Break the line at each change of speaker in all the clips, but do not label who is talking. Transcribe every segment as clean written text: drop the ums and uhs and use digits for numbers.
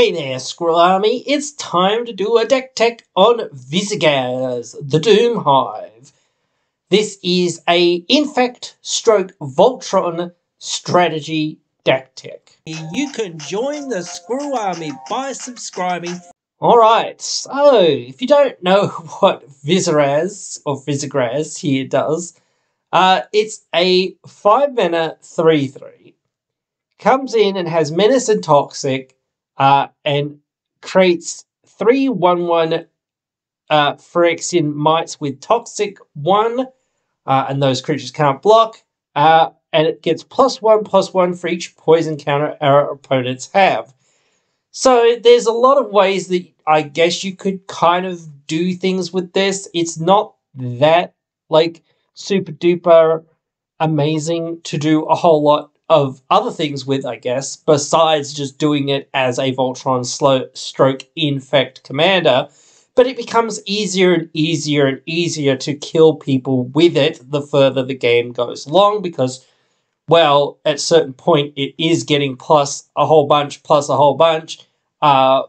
Hey there, Squirrel Army. It's time to do a deck tech on Vishgraz, the Doomhive. This is a infect stroke voltron strategy deck tech. You can join the Squirrel Army by subscribing. Alright, so if you don't know what Vishgraz here does, it's a 5-mana 3/3. Comes in and has Menace and Toxic, and creates 3/1/1 Phyrexian Mites with Toxic 1, and those creatures can't block, and it gets +1/+1 for each poison counter our opponents have. So there's a lot of ways that I guess you could kind of do things with this. It's not that, like, super duper amazing to do a whole lot of other things with, I guess, besides just doing it as a Voltron stroke infect commander. But it becomes easier and easier and easier to kill people with it the further the game goes along, because, well, at a certain point it is getting plus a whole bunch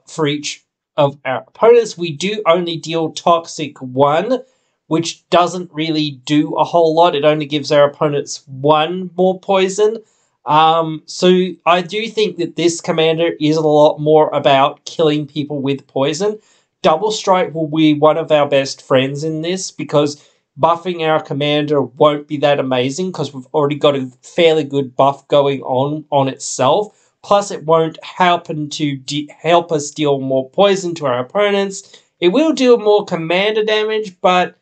for each of our opponents. We do only deal Toxic 1, which doesn't really do a whole lot. It only gives our opponents 1 more poison. So I do think that this commander is a lot more about killing people with poison. Double Strike will be one of our best friends in this, because buffing our commander won't be that amazing, because we've already got a fairly good buff going on itself. Plus, it won't happen to help us deal more poison to our opponents. It will deal more commander damage, but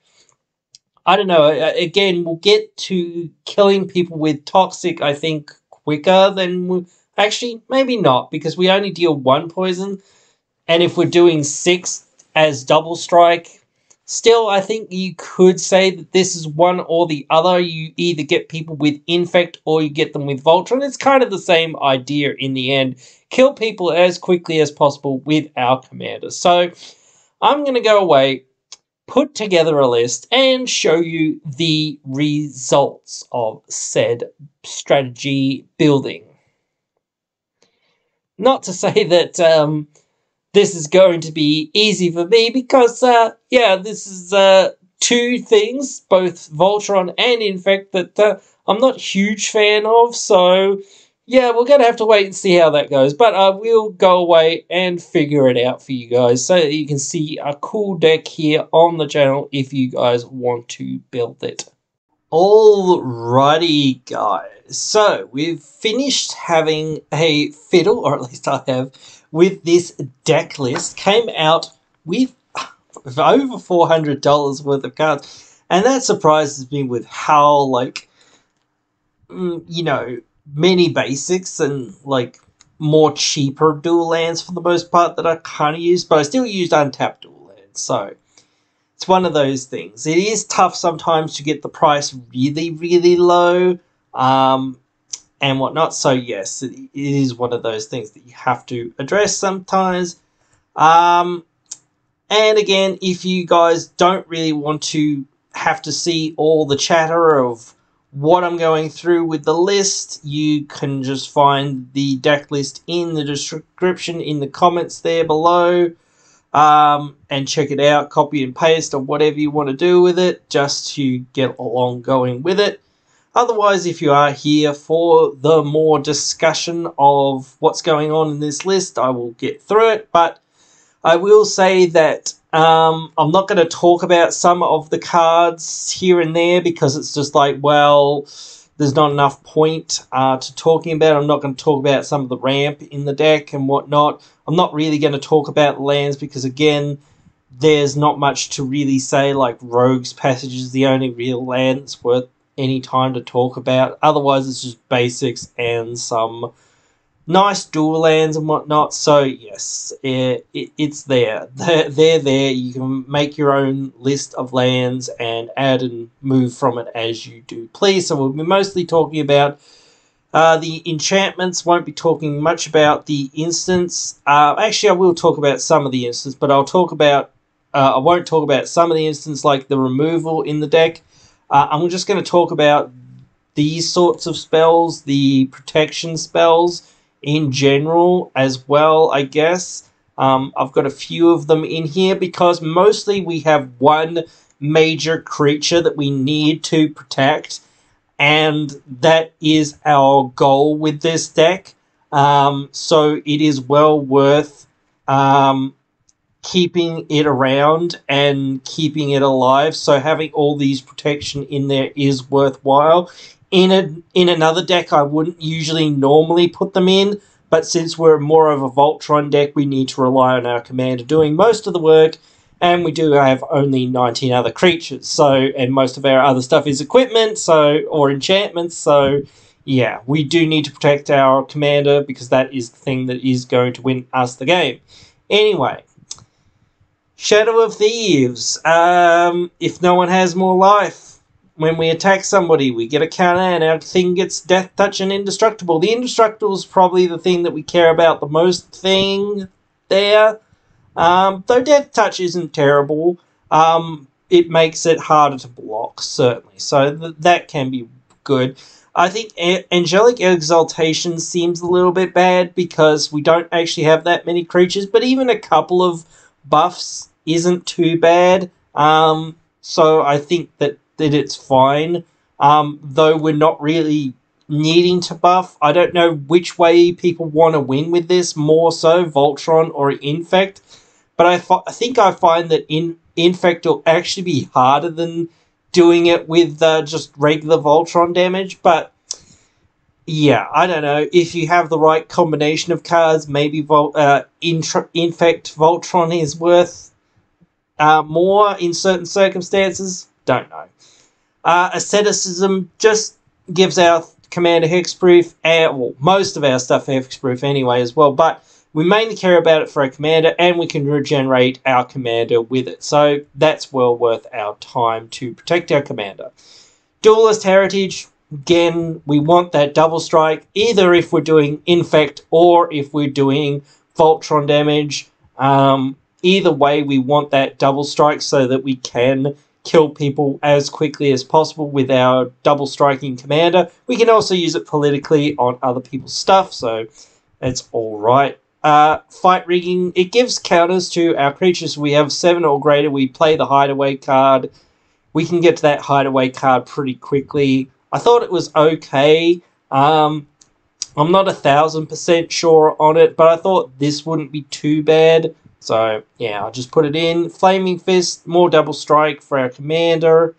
I don't know. Again, we'll get to killing people with Toxic, I think, quicker than... Actually, maybe not, because we only deal 1 poison. And if we're doing 6 as Double Strike, still, I think you could say that this is one or the other. You either get people with Infect or you get them with Voltron. It's kind of the same idea in the end. Kill people as quickly as possible with our commander. So, I'm going to go away, put together a list, and show you the results of said strategy building. Not to say that this is going to be easy for me, because, yeah, this is 2 things, both Voltron and Infect, that I'm not a huge fan of, so... yeah, we're going to have to wait and see how that goes. But I will go away and figure it out for you guys, so that you can see a cool deck here on the channel if you guys want to build it. Alrighty, guys. So, we've finished having a fiddle, or at least I have, with this deck list. Came out with over $400 worth of cards. And that surprises me with how, like, you know, many basics and, like, more cheaper dual lands for the most part that I kind of used, but I still used untapped dual lands, so it's one of those things. It is tough sometimes to get the price really, really low, and whatnot, so yes, it is one of those things that you have to address sometimes. And again, if you guys don't really want to have to see all the chatter of what I'm going through with the list, you can just find the deck list in the description, in the comments there below, and check it out, copy and paste, or whatever you want to do with it, just to get along going with it. Otherwise, if you are here for the more discussion of what's going on in this list, I will get through it, but I will say that I'm not going to talk about some of the cards here and there, because it's just like, well, there's not enough point to talking about. I'm not going to talk about some of the ramp in the deck and whatnot. I'm not really going to talk about lands, because, again, there's not much to really say. Like, Rogue's Passage is the only real land that's worth any time to talk about. Otherwise, it's just basics and some nice dual lands and whatnot. So yes, it's there. They're there. You can make your own list of lands and add and move from it as you do please. So we'll be mostly talking about the enchantments. Won't be talking much about the instants. Actually, I will talk about some of the instants, but I'll talk about I won't talk about some of the instants, like the removal in the deck. I'm just going to talk about these sorts of spells, the protection spells in general as well, I guess. I've got a few of them in here because mostly we have one major creature that we need to protect, and that is our goal with this deck. So it is well worth keeping it around and keeping it alive. So having all these protection in there is worthwhile. In another deck, I wouldn't usually normally put them in, but since we're more of a Voltron deck, we need to rely on our commander doing most of the work, and we do have only 19 other creatures. So, and most of our other stuff is equipment, so, or enchantments. So, yeah, we do need to protect our commander because that is the thing that is going to win us the game. Anyway, Shadow of Thieves. If no one has more life, when we attack somebody, we get a counter and our thing gets Death Touch and Indestructible. The Indestructible is probably the thing that we care about the most thing there. Though Death Touch isn't terrible, it makes it harder to block, certainly. So that can be good. I think Angelic Exaltation seems a little bit bad because we don't actually have that many creatures, but even a couple of buffs isn't too bad. So I think that it's fine. Though we're not really needing to buff. I don't know which way people want to win with this, more so Voltron or Infect. But I think I find that Infect will actually be harder than doing it with just regular Voltron damage. But yeah, I don't know. If you have the right combination of cards, maybe Infect Voltron is worth more in certain circumstances. Don't know. Asceticism just gives our commander hexproof, well, most of our stuff hexproof anyway as well, but we mainly care about it for our commander, and we can regenerate our commander with it. So that's well worth our time to protect our commander. Duelist Heritage, again, we want that double strike, either if we're doing Infect or if we're doing Voltron damage. Either way, we want that double strike so that we can kill people as quickly as possible with our double striking commander. We can also use it politically on other people's stuff, so it's alright. Fight rigging, it gives counters to our creatures. We have 7 or greater, we play the hideaway card. We can get to that hideaway card pretty quickly. I thought it was okay. I'm not 1000% sure on it, but I thought this wouldn't be too bad. So, yeah, I'll just put it in. Flaming Fist, more double strike for our commander.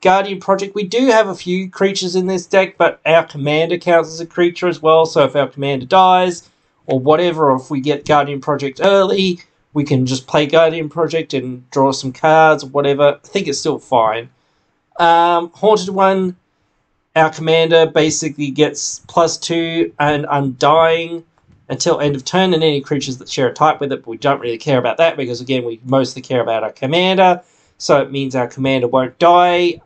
Guardian Project, we do have a few creatures in this deck, but our commander counts as a creature as well. So if our commander dies, or whatever, or if we get Guardian Project early, we can just play Guardian Project and draw some cards, or whatever. I think it's still fine. Haunted One, our commander basically gets +2 and Undying until end of turn, and any creatures that share a type with it, but we don't really care about that because, again, we mostly care about our commander. So it means our commander won't die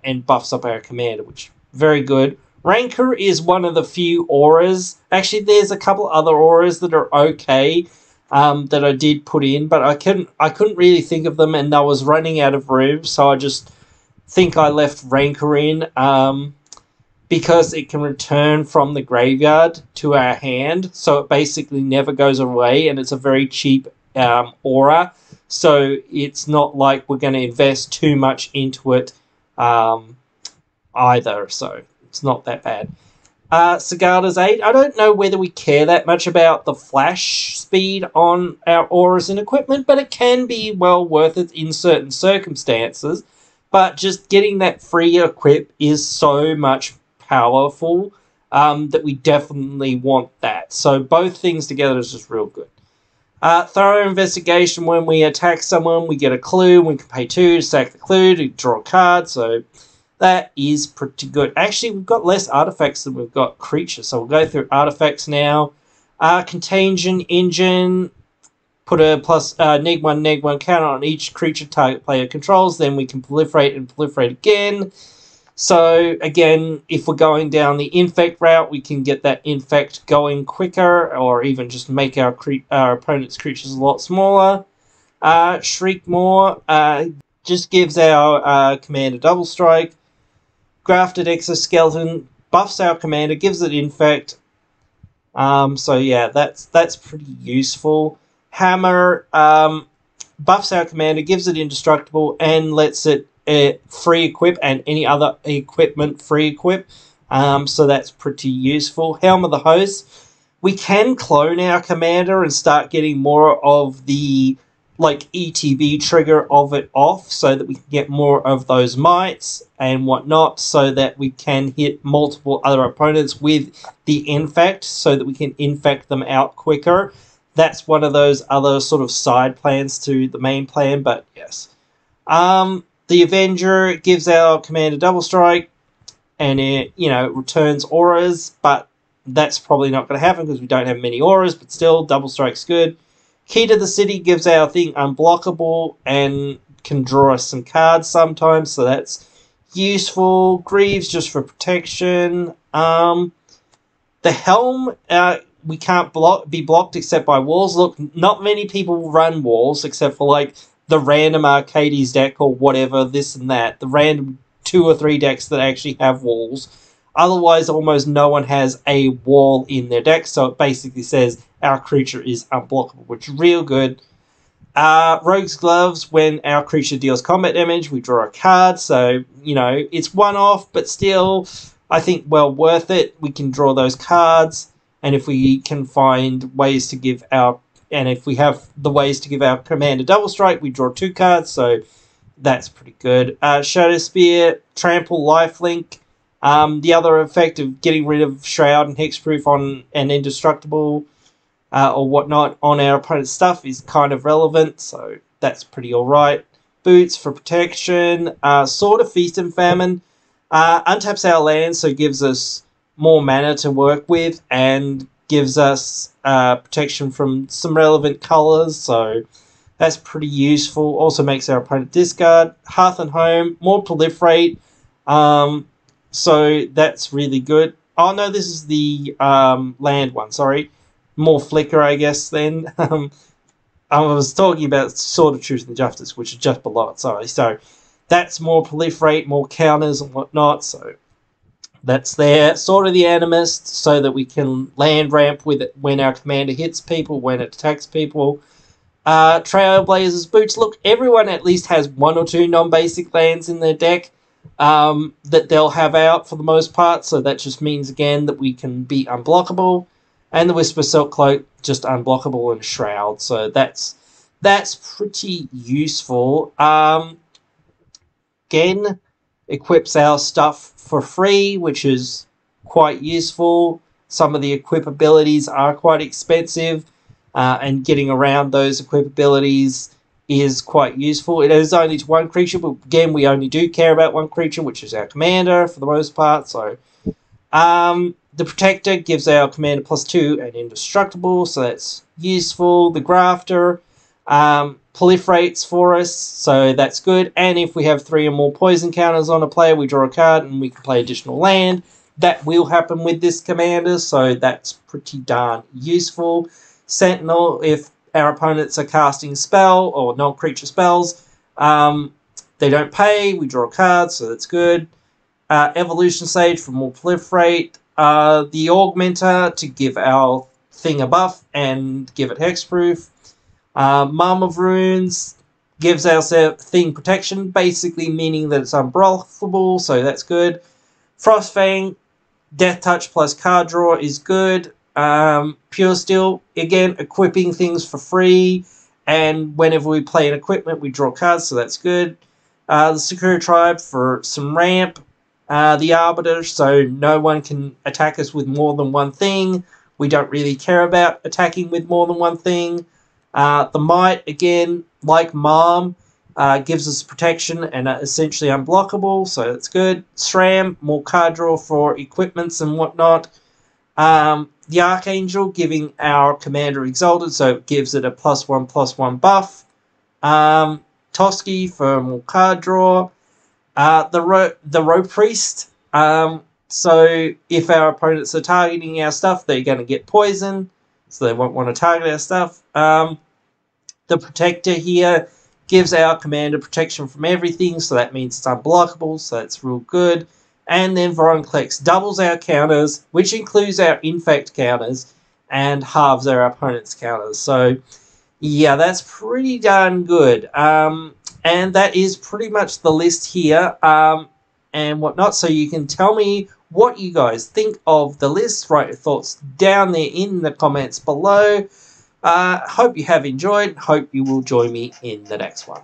and buffs up our commander, which is very good. Rancor is one of the few auras. Actually, there's a couple other auras that are okay that I did put in, but I couldn't really think of them, and I was running out of room, so I just think I left Rancor in. Because it can return from the graveyard to our hand, so it basically never goes away, and it's a very cheap aura, so it's not like we're going to invest too much into it either, so it's not that bad. Sigarda's 8, I don't know whether we care that much about the flash speed on our auras and equipment, but it can be well worth it in certain circumstances, but just getting that free equip is so much powerful that we definitely want that. So both things together is just real good. Thorough Investigation, when we attack someone, we get a clue. We can pay 2 to sack the clue to draw a card, so that is pretty good. Actually, we've got less artifacts than we've got creatures, so we'll go through artifacts now. Contagion Engine, put a -1/-1 counter on each creature target player controls, then we can proliferate and proliferate again. So, again, if we're going down the Infect route, we can get that Infect going quicker, or even just make our opponent's creatures a lot smaller. Shriek More just gives our commander double strike. Grafted Exoskeleton buffs our commander, gives it Infect. So yeah, that's pretty useful. Hammer buffs our commander, gives it indestructible, and lets it free equip and any other equipment free equip. So that's pretty useful. Helm of the Host. We can clone our commander and start getting more of the like ETB trigger of it off so that we can get more of those mites and whatnot so that we can hit multiple other opponents with the infect so that we can infect them out quicker. That's one of those other sort of side plans to the main plan, but yes. The Avenger gives our commander double strike and it, returns auras, but that's probably not going to happen because we don't have many auras, but still, double strike's good. Key to the City gives our thing unblockable and can draw us some cards sometimes, so that's useful. Greaves just for protection. The Helm, we can't be blocked except by walls. Look, not many people run walls except for like the random Arcades deck or whatever, this and that. The random 2 or 3 decks that actually have walls. Otherwise, almost no one has a wall in their deck, so it basically says our creature is unblockable, which is real good. Rogue's Gloves, when our creature deals combat damage, we draw a card, so, it's one-off, but still, I think well worth it. We can draw those cards, and if we can find ways to give our... And if we have the ways to give our commander double strike, we draw 2 cards, so that's pretty good. Shadow Spear, Trample, Lifelink. The other effect of getting rid of Shroud and Hexproof on an Indestructible or whatnot on our opponent's stuff is kind of relevant, so that's pretty alright. Boots for protection. Sword of Feast and Famine. Untaps our land, so gives us more mana to work with and gives us protection from some relevant colours, so that's pretty useful. Also makes our opponent discard. Hearth and Home, more proliferate. So that's really good. Oh no, this is the land one, sorry. More flicker, I guess, then. I was talking about Sword of Truth and Justice, which is just below it, sorry. So that's more proliferate, more counters and whatnot, so that's there. Sword of the Animist, so that we can land ramp with it when our commander hits people, when it attacks people. Trailblazers Boots. Look, everyone at least has 1 or 2 non-basic lands in their deck that they'll have out for the most part, so that just means, again, that we can be unblockable. And the Whisper Silk Cloak, just unblockable, and Shroud, so that's pretty useful. Again, equips our stuff for free, which is quite useful. Some of the equip abilities are quite expensive, and getting around those equip abilities is quite useful. It is only to 1 creature, but again, we only do care about 1 creature, which is our commander for the most part. So, the Protector gives our commander +2 and indestructible, so that's useful. The Grafter proliferates for us, so that's good. And if we have 3 or more poison counters on a player, we draw a card and we can play additional land. That will happen with this commander, so that's pretty darn useful. Sentinel, if our opponents are casting spell or non-creature spells, they don't pay, we draw a card, so that's good. Evolution Sage for more proliferate. The Augmenter to give our thing a buff and give it hexproof. Mom of Runes gives our thing protection, basically meaning that it's unblockable, so that's good. Frostfang, Death Touch plus card draw is good. Pure Steel, again, equipping things for free, and whenever we play an equipment, we draw cards, so that's good. The Sakura Tribe for some ramp. The Arbiter, so no one can attack us with more than 1 thing. We don't really care about attacking with more than 1 thing. The Might, again, like Mom, gives us protection and essentially unblockable, so that's good. SRAM, more card draw for equipments and whatnot. The Archangel, giving our commander Exalted, so it gives it a +1/+1 buff. Toski for more card draw. The Rogue Priest, so if our opponents are targeting our stuff, they're going to get poison, so they won't want to target our stuff. The Protector here gives our commander protection from everything, so that means it's unblockable, so that's real good. And then Voronclex doubles our counters, which includes our infect counters, and halves their opponent's counters. So yeah, that's pretty darn good. And that is pretty much the list here and whatnot. So you can tell me what you guys think of the list. Write your thoughts down there in the comments below. Hope you have enjoyed. Hope you will join me in the next one.